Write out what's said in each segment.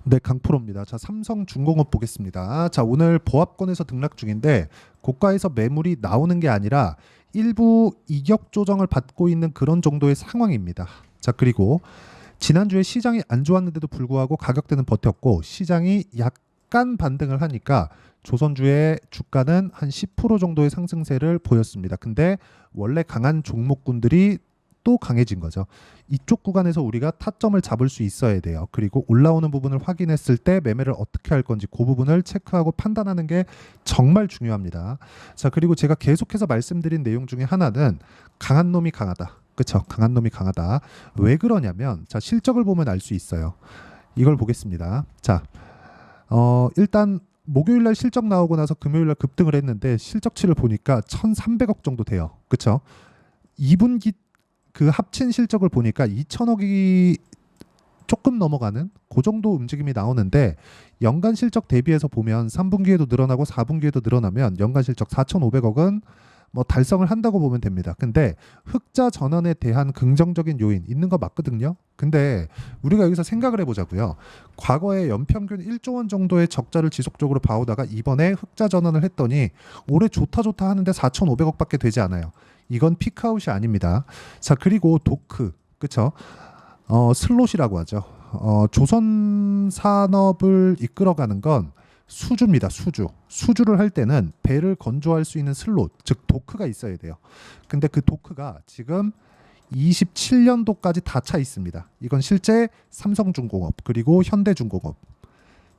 네, 강프로입니다. 자, 삼성중공업 보겠습니다. 자, 오늘 보합권에서 등락 중인데 고가에서 매물이 나오는 게 아니라 일부 이격 조정을 받고 있는 그런 정도의 상황입니다. 자, 그리고 지난주에 시장이 안 좋았는데도 불구하고 가격대는 버텼고 시장이 약간 반등을 하니까 조선주의 주가는 한 10% 정도의 상승세를 보였습니다. 근데 원래 강한 종목군들이 또 강해진 거죠. 이쪽 구간에서 우리가 타점을 잡을 수 있어야 돼요. 그리고 올라오는 부분을 확인했을 때 매매를 어떻게 할 건지 그 부분을 체크하고 판단하는 게 정말 중요합니다. 자, 그리고 제가 계속해서 말씀드린 내용 중에 하나는 강한 놈이 강하다. 그렇죠? 강한 놈이 강하다. 왜 그러냐면 자, 실적을 보면 알 수 있어요. 이걸 보겠습니다. 자, 일단 목요일 날 실적 나오고 나서 금요일 날 급등을 했는데 실적치를 보니까 1,300억 정도 돼요. 그렇죠? 2분기 그 합친 실적을 보니까 2천억이 조금 넘어가는 그 정도 움직임이 나오는데 연간 실적 대비해서 보면 3분기에도 늘어나고 4분기에도 늘어나면 연간 실적 4,500억은 뭐 달성을 한다고 보면 됩니다. 근데 흑자 전환에 대한 긍정적인 요인 있는 거 맞거든요. 근데 우리가 여기서 생각을 해보자고요. 과거에 연평균 1조 원 정도의 적자를 지속적으로 봐오다가 이번에 흑자 전환을 했더니 올해 좋다 하는데 4,500억밖에 되지 않아요. 이건 피크아웃이 아닙니다. 자, 그리고 도크, 그쵸? 슬롯이라고 하죠. 조선 산업을 이끌어가는 건 수주입니다. 수주를 할 때는 배를 건조할 수 있는 슬롯, 즉 도크가 있어야 돼요. 근데 그 도크가 지금 27년도까지 다 차 있습니다. 이건 실제 삼성중공업 그리고 현대중공업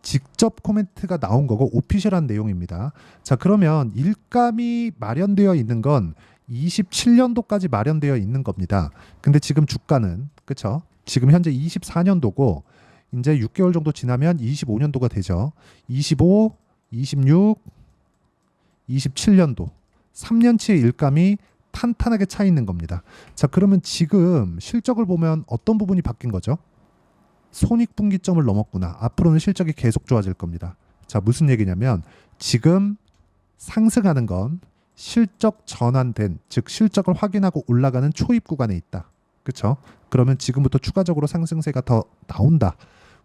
직접 코멘트가 나온 거고 오피셜한 내용입니다. 자, 그러면 일감이 마련되어 있는 건 27년도까지 마련되어 있는 겁니다. 근데 지금 주가는 그쵸? 지금 현재 24년도고 이제 6개월 정도 지나면 25년도가 되죠. 25, 26, 27년도 3년치의 일감이 탄탄하게 차 있는 겁니다. 자, 그러면 지금 실적을 보면 어떤 부분이 바뀐 거죠? 손익분기점을 넘었구나. 앞으로는 실적이 계속 좋아질 겁니다. 자, 무슨 얘기냐면 지금 상승하는 건 실적 전환된, 즉 실적을 확인하고 올라가는 초입 구간에 있다. 그렇죠? 그러면 지금부터 추가적으로 상승세가 더 나온다.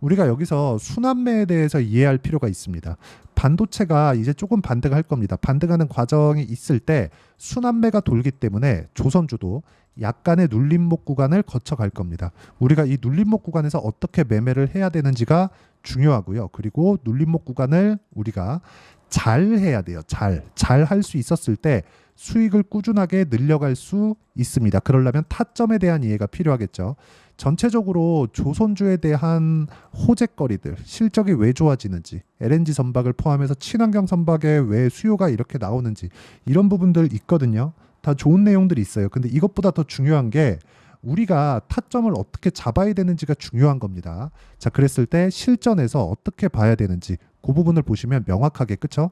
우리가 여기서 순환매에 대해서 이해할 필요가 있습니다. 반도체가 이제 조금 반등할 겁니다. 반등하는 과정이 있을 때 순환매가 돌기 때문에 조선주도 약간의 눌림목 구간을 거쳐갈 겁니다. 우리가 이 눌림목 구간에서 어떻게 매매를 해야 되는지가 중요하고요. 그리고 눌림목 구간을 우리가 잘 해야 돼요. 잘 할 수 있었을 때 수익을 꾸준하게 늘려갈 수 있습니다. 그러려면 타점에 대한 이해가 필요하겠죠. 전체적으로 조선주에 대한 호재거리들, 실적이 왜 좋아지는지, LNG 선박을 포함해서 친환경 선박에 왜 수요가 이렇게 나오는지 이런 부분들 있거든요. 다 좋은 내용들이 있어요. 근데 이것보다 더 중요한 게 우리가 타점을 어떻게 잡아야 되는지가 중요한 겁니다. 자, 그랬을 때 실전에서 어떻게 봐야 되는지 그 부분을 보시면 명확하게, 그쵸?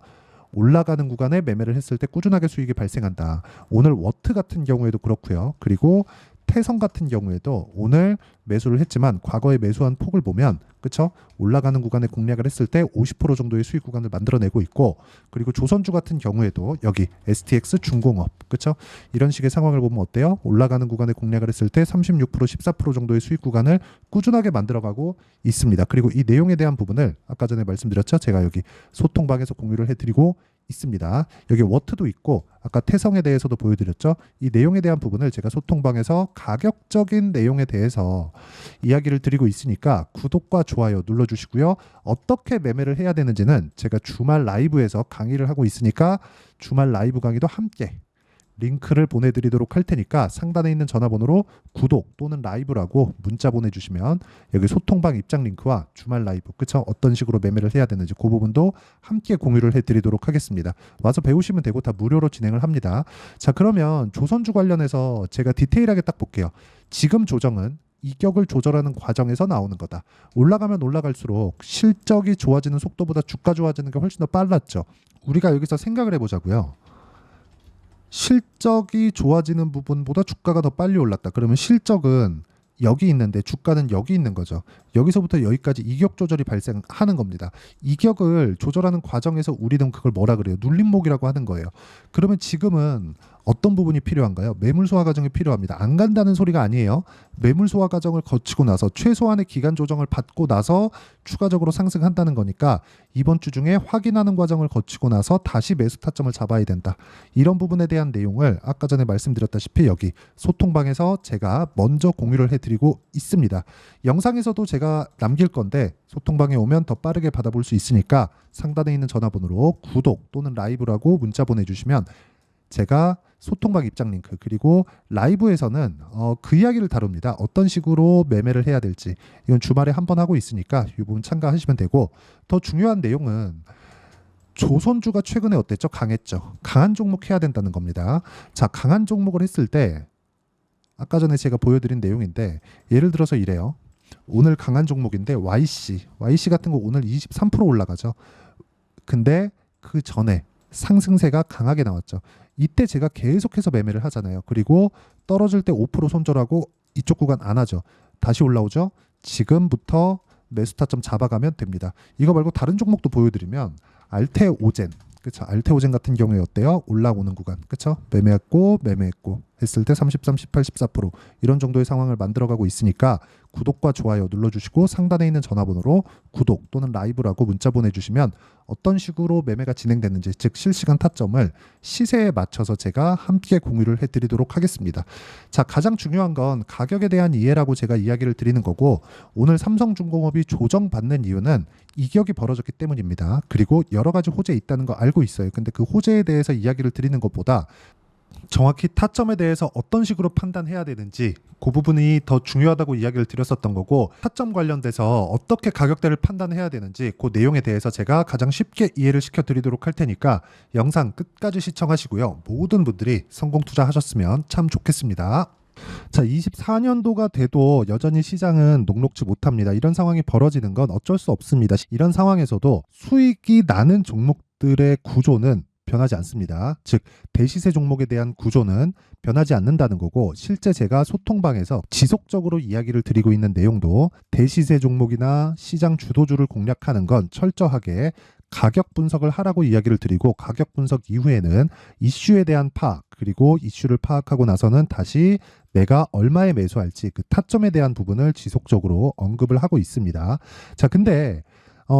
올라가는 구간에 매매를 했을 때 꾸준하게 수익이 발생한다. 오늘 워트 같은 경우에도 그렇고요. 그리고 태성 같은 경우에도 오늘 매수를 했지만 과거에 매수한 폭을 보면 그쵸? 올라가는 구간에 공략을 했을 때 50% 정도의 수익 구간을 만들어내고 있고, 그리고 조선주 같은 경우에도 여기 STX 중공업 그쵸? 이런 식의 상황을 보면 어때요? 올라가는 구간에 공략을 했을 때 36% 14% 정도의 수익 구간을 꾸준하게 만들어가고 있습니다. 그리고 이 내용에 대한 부분을 아까 전에 말씀드렸죠? 제가 여기 소통방에서 공유를 해드리고 있습니다. 여기 워트도 있고 아까 태성에 대해서도 보여드렸죠. 이 내용에 대한 부분을 제가 소통방에서 가격적인 내용에 대해서 이야기를 드리고 있으니까 구독과 좋아요 눌러주시고요. 어떻게 매매를 해야 되는지는 제가 주말 라이브에서 강의를 하고 있으니까 주말 라이브 강의도 함께 링크를 보내드리도록 할 테니까 상단에 있는 전화번호로 구독 또는 라이브라고 문자 보내주시면 여기 소통방 입장 링크와 주말 라이브 그쵸? 어떤 식으로 매매를 해야 되는지 그 부분도 함께 공유를 해드리도록 하겠습니다. 와서 배우시면 되고 다 무료로 진행을 합니다. 자, 그러면 조선주 관련해서 제가 디테일하게 딱 볼게요. 지금 조정은 이격을 조절하는 과정에서 나오는 거다. 올라가면 올라갈수록 실적이 좋아지는 속도보다 주가 좋아지는 게 훨씬 더 빨랐죠. 우리가 여기서 생각을 해보자고요. 실적이 좋아지는 부분보다 주가가 더 빨리 올랐다. 그러면 실적은 여기 있는데 주가는 여기 있는 거죠. 여기서부터 여기까지 이격 조절이 발생하는 겁니다. 이격을 조절하는 과정에서 우리는 그걸 뭐라 그래요? 눌림목이라고 하는 거예요. 그러면 지금은 어떤 부분이 필요한가요? 매물 소화 과정이 필요합니다. 안 간다는 소리가 아니에요. 매물 소화 과정을 거치고 나서 최소한의 기간 조정을 받고 나서 추가적으로 상승한다는 거니까 이번 주 중에 확인하는 과정을 거치고 나서 다시 매수 타점을 잡아야 된다. 이런 부분에 대한 내용을 아까 전에 말씀드렸다시피 여기 소통방에서 제가 먼저 공유를 해드리고 있습니다. 영상에서도 제가 남길 건데 소통방에 오면 더 빠르게 받아볼 수 있으니까 상단에 있는 전화번호로 구독 또는 라이브라고 문자 보내주시면 제가 소통방 입장 링크 그리고 라이브에서는 그 이야기를 다룹니다. 어떤 식으로 매매를 해야 될지 이건 주말에 한 번 하고 있으니까 이 부분 참가하시면 되고 더 중요한 내용은 조선주가 최근에 어땠죠? 강했죠. 강한 종목 해야 된다는 겁니다. 자, 강한 종목을 했을 때 아까 전에 제가 보여드린 내용인데 예를 들어서 이래요. 오늘 강한 종목인데 YC 같은 거 오늘 23% 올라가죠. 근데 그 전에 상승세가 강하게 나왔죠. 이때 제가 계속해서 매매를 하잖아요. 그리고 떨어질 때 5% 손절하고 이쪽 구간 안 하죠. 다시 올라오죠. 지금부터 매수 타점 잡아가면 됩니다. 이거 말고 다른 종목도 보여드리면 알테오젠, 그쵸? 알테오젠 같은 경우에 어때요? 올라오는 구간, 그쵸? 매매했고 했을 때 33, 18, 14% 이런 정도의 상황을 만들어가고 있으니까 구독과 좋아요 눌러주시고 상단에 있는 전화번호로 구독 또는 라이브라고 문자 보내주시면 어떤 식으로 매매가 진행됐는지 즉 실시간 타점을 시세에 맞춰서 제가 함께 공유를 해드리도록 하겠습니다. 자, 가장 중요한 건 가격에 대한 이해라고 제가 이야기를 드리는 거고 오늘 삼성중공업이 조정받는 이유는 이격이 벌어졌기 때문입니다. 그리고 여러 가지 호재 있다는 거 알고 있어요. 근데 그 호재에 대해서 이야기를 드리는 것보다 정확히 타점에 대해서 어떤 식으로 판단해야 되는지 그 부분이 더 중요하다고 이야기를 드렸었던 거고 타점 관련돼서 어떻게 가격대를 판단해야 되는지 그 내용에 대해서 제가 가장 쉽게 이해를 시켜드리도록 할 테니까 영상 끝까지 시청하시고요. 모든 분들이 성공 투자하셨으면 참 좋겠습니다. 자, 24년도가 돼도 여전히 시장은 녹록지 못합니다. 이런 상황이 벌어지는 건 어쩔 수 없습니다. 이런 상황에서도 수익이 나는 종목들의 구조는 변하지 않습니다. 즉 대시세 종목에 대한 구조는 변하지 않는다는 거고 실제 제가 소통방에서 지속적으로 이야기를 드리고 있는 내용도 대시세 종목이나 시장 주도주를 공략하는 건 철저하게 가격 분석을 하라고 이야기를 드리고 가격 분석 이후에는 이슈에 대한 파악 그리고 이슈를 파악하고 나서는 다시 내가 얼마에 매수할지 그 타점에 대한 부분을 지속적으로 언급을 하고 있습니다. 자, 근데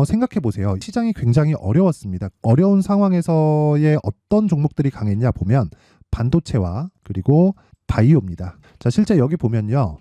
생각해 보세요. 시장이 굉장히 어려웠습니다. 어려운 상황에서의 어떤 종목들이 강했냐 보면 반도체와 그리고 바이오입니다. 자, 실제 여기 보면요.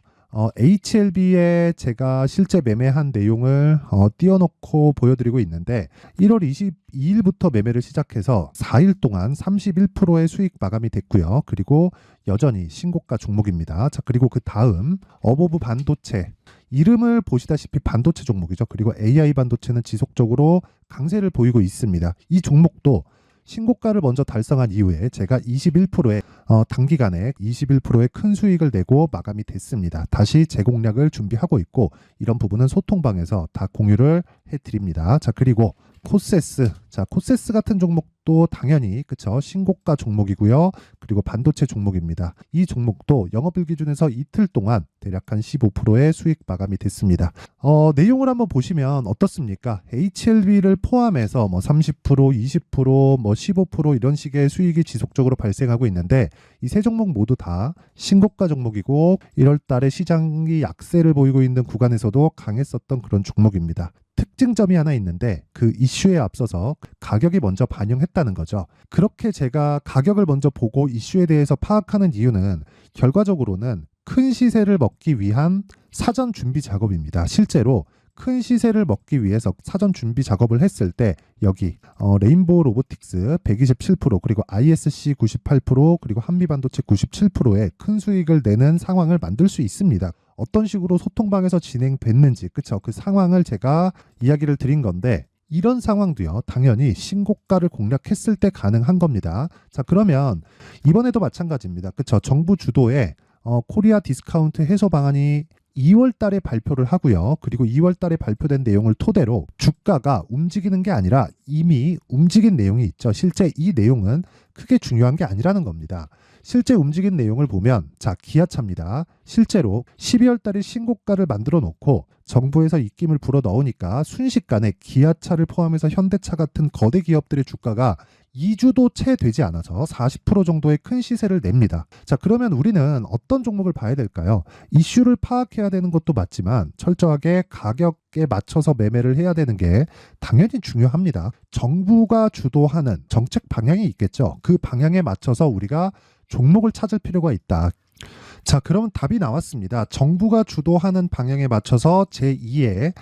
HLB에 제가 실제 매매한 내용을 띄워놓고 보여드리고 있는데 1월 22일부터 매매를 시작해서 4일 동안 31%의 수익 마감이 됐고요. 그리고 여전히 신고가 종목입니다. 자, 그리고 그 다음 어보브 반도체 이름을 보시다시피 반도체 종목이죠. 그리고 AI 반도체는 지속적으로 강세를 보이고 있습니다. 이 종목도 신고가를 먼저 달성한 이후에 제가 21%의 단기간에 21%의 큰 수익을 내고 마감이 됐습니다. 다시 재공략을 준비하고 있고 이런 부분은 소통방에서 다 공유를 해드립니다. 자, 그리고 코세스, 자, 코세스 같은 종목도 당연히 그쵸 신고가 종목이고요. 그리고 반도체 종목입니다. 이 종목도 영업일 기준에서 이틀 동안 대략 한 15%의 수익 마감이 됐습니다. 내용을 한번 보시면 어떻습니까? HLB를 포함해서 뭐 30%, 20%, 뭐 15% 이런 식의 수익이 지속적으로 발생하고 있는데 이 세 종목 모두 다 신고가 종목이고 1월 달에 시장이 약세를 보이고 있는 구간에서도 강했었던 그런 종목입니다. 특징점이 하나 있는데 그 이슈에 앞서서 가격이 먼저 반영했다는 거죠. 그렇게 제가 가격을 먼저 보고 이슈에 대해서 파악하는 이유는 결과적으로는 큰 시세를 먹기 위한 사전 준비 작업입니다. 실제로 큰 시세를 먹기 위해서 사전 준비 작업을 했을 때 여기 레인보우 로보틱스 127% 그리고 ISC 98% 그리고 한미반도체 97%의 큰 수익을 내는 상황을 만들 수 있습니다. 어떤 식으로 소통방에서 진행됐는지 그쵸 그 상황을 제가 이야기를 드린 건데 이런 상황도요 당연히 신고가를 공략했을 때 가능한 겁니다. 자, 그러면 이번에도 마찬가지입니다. 그쵸 정부 주도의 코리아 디스카운트 해소 방안이 2월 달에 발표를 하고요. 그리고 2월 달에 발표된 내용을 토대로 주가가 움직이는 게 아니라 이미 움직인 내용이 있죠. 실제 이 내용은 크게 중요한 게 아니라는 겁니다. 실제 움직인 내용을 보면 자, 기아차입니다. 실제로 12월 달에 신고가를 만들어 놓고 정부에서 입김을 불어 넣으니까 순식간에 기아차를 포함해서 현대차 같은 거대 기업들의 주가가 2주도 채 되지 않아서 40% 정도의 큰 시세를 냅니다. 자, 그러면 우리는 어떤 종목을 봐야 될까요? 이슈를 파악해야 되는 것도 맞지만 철저하게 가격에 맞춰서 매매를 해야 되는 게 당연히 중요합니다. 정부가 주도하는 정책 방향이 있겠죠. 그 방향에 맞춰서 우리가 종목을 찾을 필요가 있다. 자, 그러면 답이 나왔습니다. 정부가 주도하는 방향에 맞춰서 제2의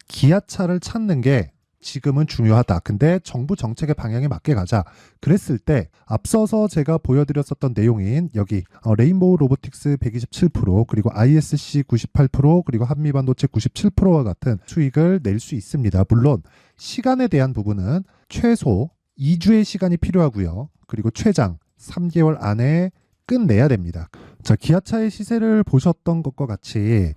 기아차를 찾는 게 지금은 중요하다. 근데 정부 정책의 방향에 맞게 가자. 그랬을 때 앞서서 제가 보여드렸었던 내용인 여기 레인보우 로보틱스 127% 그리고 ISC 98% 그리고 한미반도체 97%와 같은 수익을 낼 수 있습니다. 물론 시간에 대한 부분은 최소 2주의 시간이 필요하고요. 그리고 최장 3개월 안에 끝내야 됩니다. 자, 기아차의 시세를 보셨던 것과 같이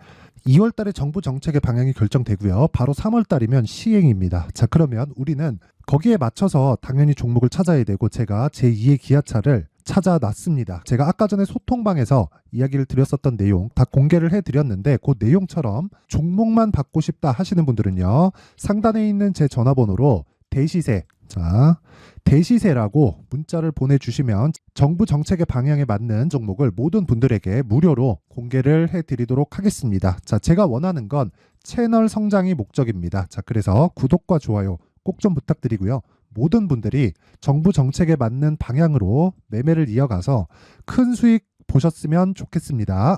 2월 달에 정부 정책의 방향이 결정되고요. 바로 3월 달이면 시행입니다. 자, 그러면 우리는 거기에 맞춰서 당연히 종목을 찾아야 되고 제가 제2의 기아차를 찾아놨습니다. 제가 아까 전에 소통방에서 이야기를 드렸었던 내용 다 공개를 해드렸는데 그 내용처럼 종목만 받고 싶다 하시는 분들은요. 상단에 있는 제 전화번호로 대시세, 자, 대시세라고 문자를 보내주시면 정부 정책의 방향에 맞는 종목을 모든 분들에게 무료로 공개를 해드리도록 하겠습니다. 자, 제가 원하는 건 채널 성장이 목적입니다. 자, 그래서 구독과 좋아요 꼭 좀 부탁드리고요. 모든 분들이 정부 정책에 맞는 방향으로 매매를 이어가서 큰 수익 보셨으면 좋겠습니다.